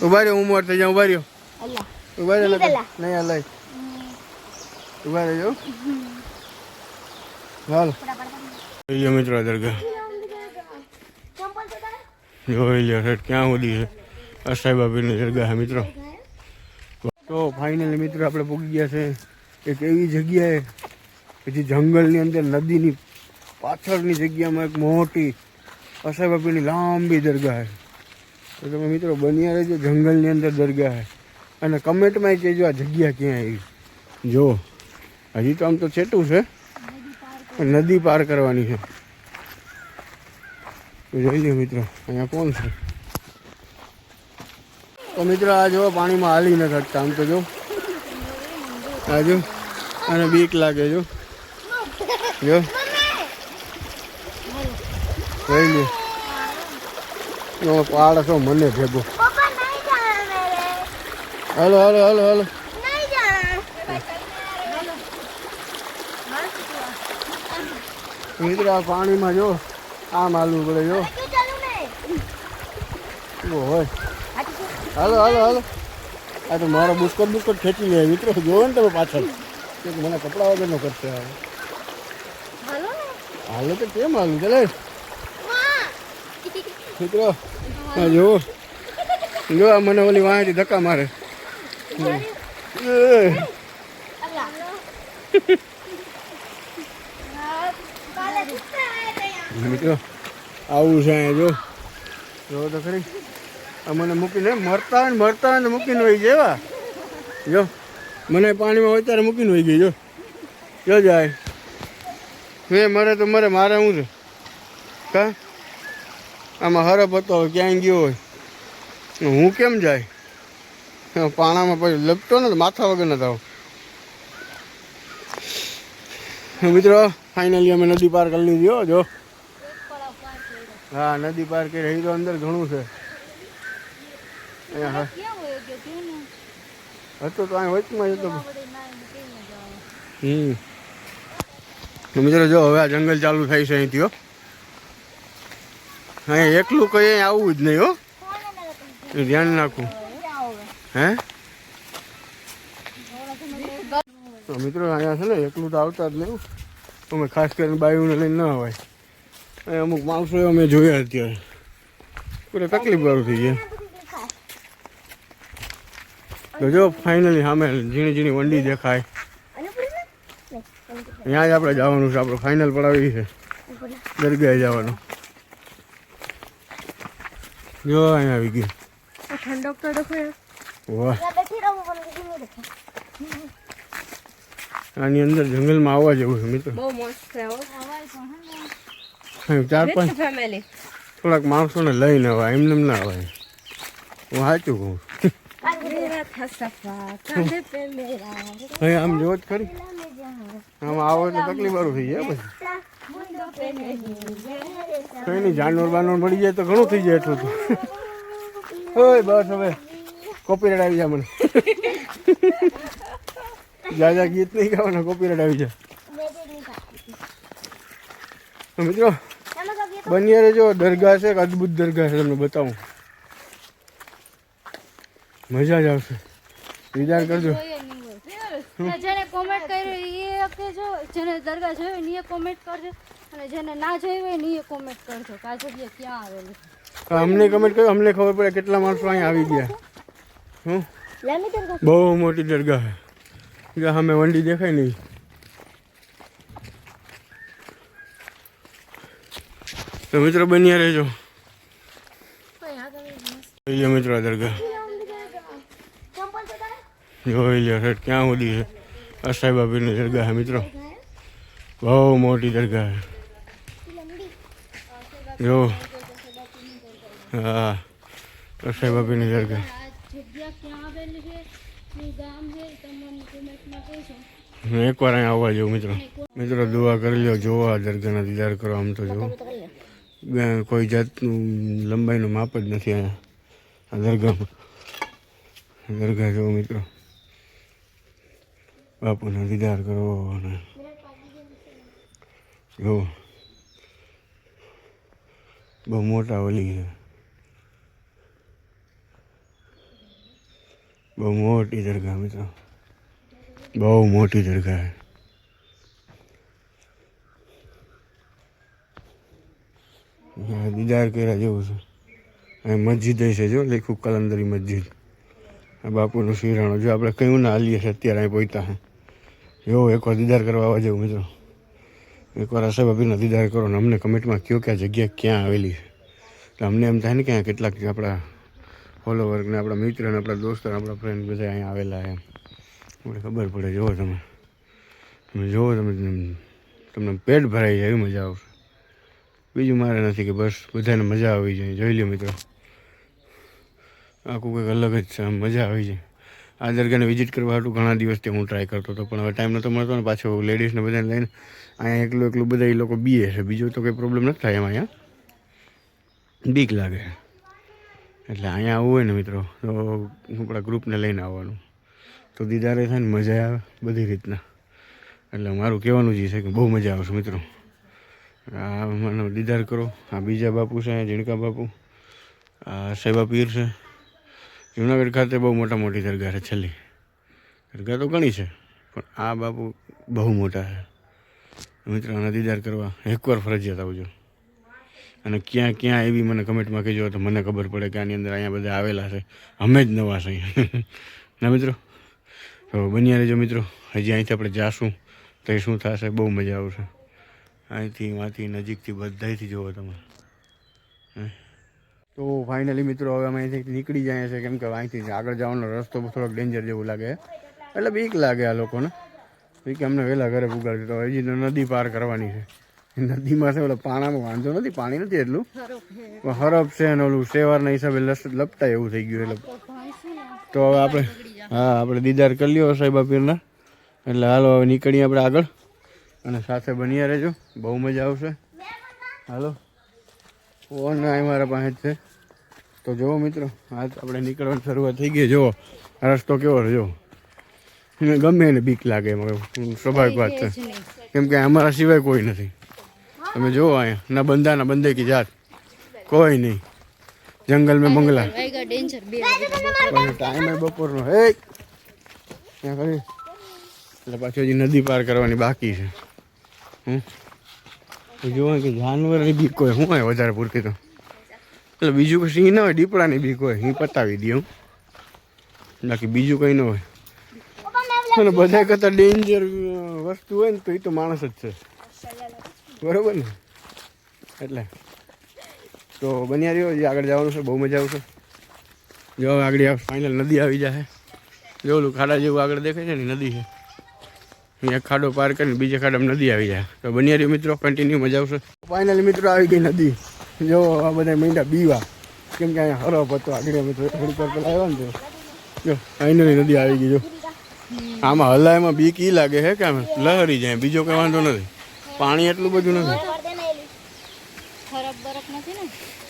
ઉભા રહ્યો, હું મોર થઈ જાઉં. ઉભા રહ્યો, ઉભા રહ્યો. નહીં હલાય, ઉભા રહેજો. હાલ જોઈ મિત્રો દરગાહ જોઈ લ્યો હેઠ ક્યાં સુધી છે અસાઈ બાપીની દરગાહ મિત્રો. તો ફાઇનલી મિત્રો આપણે પૂગી ગયા છે એક એવી જગ્યાએ કે જે જંગલની અંદર નદીની પાછળની જગ્યામાં એક મોટી અસાઈ બાપીની લાંબી દરગાહ છે. તો તમે મિત્રો બન્યા રહેજો, જંગલની અંદર દરગાહ છે. અને કમેન્ટમાં કહેજો આ જગ્યા ક્યાં આવી. જો હજી તો આમ તો છેટું છે, નદી પાર કરવાની છે. તો જોઈ લો મિત્રો અહીંયા કોણ છે. તો મિત્રો આ જો પાણીમાં હાલી ન શકતા આમ તો જો આ જો, અને બીક લાગે જો જો જોઈ લે પહાડ છો મને ભેગો. હાલો હાલો હાલો હાલો. મિત્રો આ પાણીમાં જો આમ હાલવું પડે જો હોય. હાલો હાલો હાલો. આ તો મારો બુસ્કોટ ખેંચી લે મિત્રો. જોવો ને તમે પાછળ મને કપડા વગરનો કરશે. હાલો તો કેમ હાલું ચાલે મિત્રો. હા જોવો જો આ મને ઓલી વાંથી ધક્કા મારે. મિત્રો આવું છે અહીંયા જો તો ખરી. મને મૂકીને મરતા હોય ને મૂકીને વહી જેવા જો. મને પાણીમાં હોય ત્યારે મૂકીને વહી ગઈ જો જાય. મેં મરે તો મરે, મારે શું છે કા. આમાં હરફ હતો ક્યાંય ગયો હોય, હું કેમ જાય પાણામાં પછી લપટો ને માથા વગર ન થાવ. મિત્રો ફાઇનલી અમે નદી પાર કરી લીધી જો. હા નદી પાર કરી રહી તો અંદર ઘણું છે. અહીંયા હતો તો અહીં વચમાં જતો. મિત્રો જો હવે આ જંગલ ચાલુ થાય છે અહીંથી હો. અહીંયા એકલું કઈ આવવું જ નહીં હો, ધ્યાન નાખવું હે. મિત્રો અહીંયા છે ને એકલું તો આવતા જ નહીં. અમે ખાસ કરીને બાયુને લઈને ન અવાય. અહીં અમુક માણસો અમે જોયા અત્યારે પૂરે તકલીફ વાળું થઈ જાય. તો જો ફાઇનલી સામે ઝીણી ઝીણી વંડી દેખાય. ત્યાં જ આપણે જવાનું છે. આપણે ફાઇનલ પડાવી છે દરગાહે જવાનું. જો અહીંયા આવી ગયું. વાહ આની અંદર જંગલમાં આવવા જેવું છે મિત્રો. 4-5 થોડાક માણસોને લઈને આવે, એમને ના આવે. હું સાચું કહું. આમ જોવો જ ખરી. આમ આવો તો તકલીફ વાળું થઈ જાય. પછી કઈ નહીં, જાનવર બાનવર મળી જાય તો ઘણું થઈ જાય એટલું તો. હોય બસ હવે કોપીરાઇટ આવી જાય મને. જાજા ગીત નહીં ગાવાના, કોપીરાઇટ આવી જાય. મિત્રો બન્યા રહેજો. દરગાહ છે એક અદ્ભુત દરગાહ છે, તમને બતાવું. મજા જ આવશે. વિચાર કરજો. જેને કોમેન્ટ કર્યું એ કહેજો, જેને દરગાહ જોયું ને એ કોમેન્ટ કરજો, અને જેને ના જોયું હોય ને એ કોમેન્ટ કરજો કે આ જગ્યા ક્યાં આવેલી. અમને કમેન્ટ કર્યો, અમને ખબર પડે કેટલા માણસો અહીંયા આવી ગયા. બહુ મોટી દરગાહ છે. અમે વંડી દેખાય નહીં. તો મિત્રો બન્યા રહેજો. મિત્રો દરગાહ જોઈ લ્યો હેઠ ક્યાં સુધી છે અસાઈ બાપીની દરગાહ મિત્રો. બહુ મોટી દરગાહ જો. હા અસાઈ બાપીની દરગાહ. એકવાર અહીંયા આવવા જેવું મિત્રો. મિત્રો દુઆ કરી લો. જોવો આ દરગાહના દીદાર કરો. આમ તો જો કોઈ જાતનું લંબાઈનું માપ જ નથી અહીંયા આ દરગાહમાં. દરગાહ જોવો મિત્રો. બાપુના દીદાર કરો અને જો બહુ મોટા ઓલી છે. બહુ મોટી દરગાહ મિત્રો, બહુ મોટી દરગાહ. દીદાર કર્યા જેવું છે. અહીં મસ્જિદ છે જો લખ્યું કલંદરી મસ્જિદ. આ બાપુનું શિરાણું જો આપણે કયું ના હાલીએ છીએ અત્યારે અહીં પહોંચ્યા છે. જો એકવાર દીદાર કરવા આવવા જેવું મિત્રો. એકવાર આશા ભાભીનો દીદાર કરો ને અમને કમેન્ટમાં કહો કે આ જગ્યા ક્યાં આવેલી છે. એટલે અમને એમ થાય ને કે કેટલાક આપણા ફોલોવર ને આપણા મિત્ર ને આપણા દોસ્તો આપણા ફ્રેન્ડ બધા અહીંયા આવેલા એમ આપણે ખબર પડે. જુઓ તમે જુઓ તમને પેટ ભરાઈ જાય એવી મજા આવશે. બીજું મારે નથી કે બસ બધાને મજા આવી જાય. જોઈ લો મિત્રો, આખું કંઈક અલગ જ છે, આમ મજા આવી જાય. આ દરગાહને વિઝિટ કરવા હાટું ઘણા દિવસથી હું ટ્રાય કરતો હતો, પણ હવે ટાઈમ નહોતો મળતો ને પાછો લેડીઝને બધાને લઈને અહીંયા એકલું બધા એ લોકો બીએ છે. બીજું તો કંઈ પ્રોબ્લેમ નથી થાય એમાં. અહીંયા બીક લાગે એટલે અહીંયા આવવું હોય ને મિત્રો તો આપણા ગ્રુપને લઈને આવવાનું, તો દીદારે થાય ને મજા આવે બધી રીતના. એટલે મારું કહેવાનું જ છે કે બહુ મજા આવશે મિત્રો. આ મને દીદાર કરો. આ બીજા બાપુ છે ઝીણકા બાપુ, આ સાહેબા પીર છે. જુનાગઢ ખાતે બહુ મોટી દરગાહ છે. છેલ્લી દરગાહ તો ઘણી છે પણ આ બાપુ બહુ મોટા છે મિત્રો. આના દીદાર કરવા એકવાર ફરજિયાત આવજો. અને ક્યાં ક્યાં એવી મને કમેન્ટમાં કહેજો તો મને ખબર પડે કે આની અંદર અહીંયા બધા આવેલા છે. અમે જ નવા છે ના મિત્રો. તો બન્યા રહેજો મિત્રો. હજી અહીંથી આપણે જાશું તો એ શું થશે, બહુ મજા આવશે. અહીંથી વાંથી નજીકથી બધાથી જુઓ તમે. તો ફાઇનલી મિત્રો હવે અમે અહીંથી નીકળી જાય છે, કેમ કે અહીંથી આગળ જવાનો રસ્તો થોડોક ડેન્જર જેવું લાગે. એટલે બીક લાગે આ લોકોને કે અમને વહેલા ઘરે પુગાડશે. તો હજી તો નદી પાર કરવાની છે. નદીમાં છે ઓલો પાણામાં વાંધો નથી, પાણી નથી એટલું, પણ હરફ છે અને ઓલું સેવારના હિસાબે લપટાય એવું થઈ ગયું. એટલે તો હવે આપણે દીદાર કરી લ્યો સાહેબા પીરના. એટલે હાલો હવે નીકળીએ આપણે આગળ અને સાથે બન્યા રહેજો, બહુ મજા આવશે. હાલો ઓન મારા પાસે જ છે. તો જુઓ મિત્રો, આજ આપણે નીકળવાની શરૂઆત થઈ ગઈ. જુઓ રસ્તો કેવો છે, જુઓ ગમે એને બીક લાગે એમાં સ્વાભાવિક વાત છે, કેમ કે અમારા સિવાય કોઈ નથી. તમે જુઓ અહીંયા ના બંદા ના બંદે કી જાત કોઈ નહીં. જંગલ મેં બંગલા ટાઈમ બપોરનો હે ત્યાં કરી. એટલે પાછી હજી નદી પાર કરવાની બાકી છે. જુઓ કે જાનવરની બીક હોય શું હોય વધારે પૂરતી તો. એટલે બીજું કંઈ સિંહ ના હોય, દીપડાની બીક હોય, એ પતાવી દે હું. બાકી બીજું કંઈ ન હોય. અને બધા કરતાં ડેન્જર વસ્તુ હોય ને તો એ તો માણસ જ છે, બરોબર ને. એટલે તો બન્યા રહ્યો, જે આગળ જવાનું છે, બહુ મજા આવશે. જો આગળ ફાઇનલ નદી આવી જાય. જો ઓલું ખાડા જેવું આગળ દેખાય છે ને નદી છે. અહીંયા ખાડો પાર કરીને બીજા ખાડામાં નદી આવી જાય. તો બન્યા રહ્યો મિત્રો, કન્ટિન્યુ મજા આવશે. ફાઇનલી મિત્રો આવી ગઈ નદી. જો આ બધા મહિના બીવા, કેમ કે અહીંયા હરફ હતો આગળ મિત્રો થોડીક વાર પેલા આવ્યા ને તો જો ફાઇનલી નદી આવી ગઈ. જો આમાં હલાયમાં બીક ઈ લાગે છે કે આમ લહરી જાય, બીજો કંઈ વાંધો નથી. પાણી એટલું બધું નથી,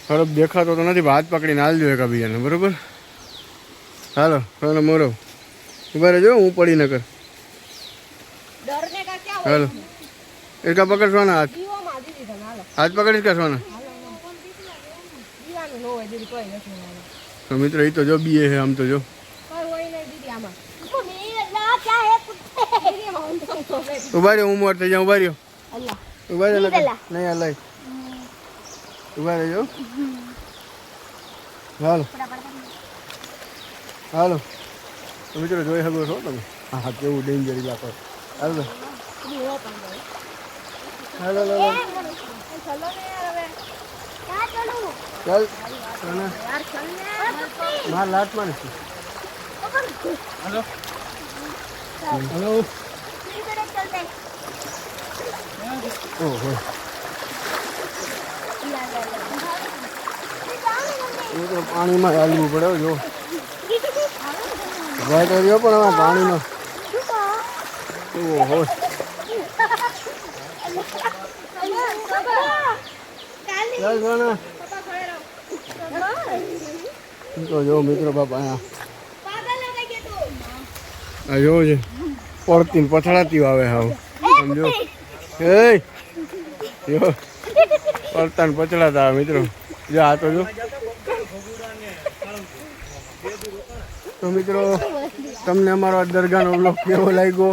ખરાબ દેખાતો તો નથી. હાથ પકડીને હાલજો એકબીજાને, બરોબર. હાલો હાલો મોરો ઉભા રહેજો, હું પડી ન કર. હાલો એકા પકડ સોના, હાથ પકડીશ કે સોના. તો મિત્રો એ તો જો બીએ છે આમ તો જો. ઉભા રહ્યો, હું મોર થઈ જાઉં. ઉભા રહ્યો, ઉભા રહ્યો નહીં હલાય. ઉભા રહેજો. હાલો હાલો તો મિત્રો જોઈ શકો છો તમે. હા કેવું ડેન્જર ઇલાકો. હાલો હાલો ચાલ માર લાટમાં નથી. હલો હલો ઓહો એ તો પાણીમાં હાલવું પડે. જો ભાઈ તો રહ્યો પણ હવે પાણીનો ઓહો. ચાલ સોના તો જો મિત્રો બાપા અહીંયા જોવો છે પડતી ને પથડાતી આવે. હાવ સમજો એ જો પડતા ને પછડાતા આવે મિત્રો. જો આ તો જો તો મિત્રો તમને અમારો આ દરગાહનો વ્લોગ કેવો લાગ્યો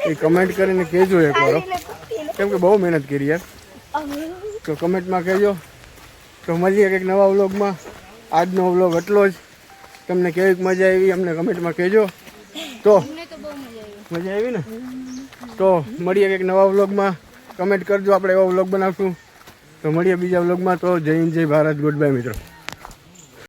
એ કમેન્ટ કરીને કહેજો એકવાર, કેમ કે બહુ મહેનત કરી યાર. તો કમેન્ટમાં કહેજો. તો મળીએ કંઈક નવા વ્લોગમાં. આજનો વ્લોગ એટલો જ. તમને કેવી મજા આવી અમને કમેન્ટમાં કહેજો. તો અમને તો બહુ મજા આવી. મજા આવી ને? તો મળીએ કંઈક નવા વ્લોગમાં. કમેન્ટ કરજો, આપણે એવો વ્લોગ બનાવશું. તો મળીએ બીજા વ્લોગમાં. તો જય હિન્દ, જય ભારત, ગુડ બાય મિત્રો.